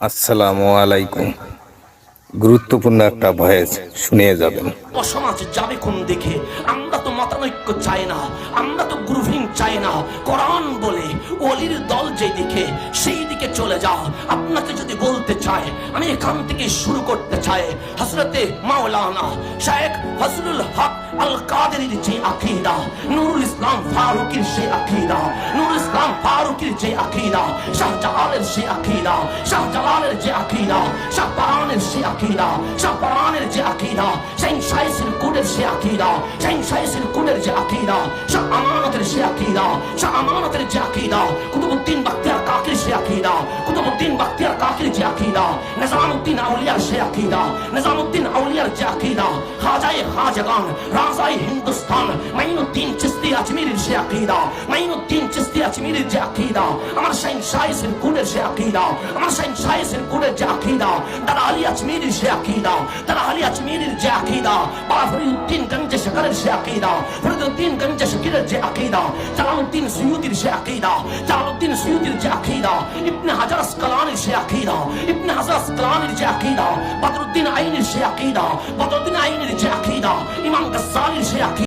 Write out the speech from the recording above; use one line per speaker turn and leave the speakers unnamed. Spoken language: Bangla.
আসসালামু আলাইকুম। গুরুত্বপূর্ণ একটা ভয়েস শুনিয়ে যাবেন।
সমাজ যাবে কোন দিকে? আমরা তো মতানৈক্য চাই না, আমরা তো গ্রুপিং চাই না। কোরআন বলে ওলির দল যেদিকে সেই দিকে চলে যাও। আপনাকে যদি বলতে চাই, আমি এখান থেকে শুরু করতে চাই। হযরতে মাওলানা শেখ ফজলুল হক আল কাদেরীর যে আকীদা, নুরুল ইসলাম ফারুকীর যে আকীদা, নুরুল ইসলাম ফারুকীর যে আকীদা, শাহজালালের যে আকীদা, শাহজালালের যে আকীদা, শাহপরানের যে আকীদা, শাহপরানের যে আকীদা, শাইসের কুলের যে আকীদা, শাইসের কুলের যে আকীদা, শাহ আমানতের যে আকীদা, শাহ আমানতের যে আকীদা, কুতুবউদ্দিন বাখতিয়ার কাকির যে আকীদা, কুতুবউদ্দিন বাখতিয়ার কাকির যে আকীদা, নিজামউদ্দিন আউলিয়ার যে আকীদা, নিজামউদ্দিন আউলিয়ার যে আকীদা, খাজায়ে খাজাগান, রাজায়ে হিন্দুস্তান, মাইনুদ্দিন চিশতি আজমিরের যে আকীদা, মাইনুদ্দিন চিশতি আজমিরের যে আকীদা, আমার শাইসের কুলের যে আকীদা, আমার শাইসের কুলের যে আকীদা, দাদা আলী আজমিরের যে আকীদা, দাদা আলী আজমিরের যে আকীদা, বাবা ফরিদউদ্দিন গঞ্জে শকরের যে আকীদা, ফরিদউদ্দিন গঞ্জে শকরের যে আকীদা, জালালউদ্দিন সুয়ুতির যে আকীদা, জালালউদ্দিন সুয়ুতির যে আকীদা, ইবনে হাজার আসকালানির যে আকীদা, ইবনে হাজার আসকালানির যে আকীদা, বদরুদ্দিন আইনির যে আকীদা, বদরুদ্দিন আইনির যে আকীদা, ইমাম গাজ্জালির যে আকীদা।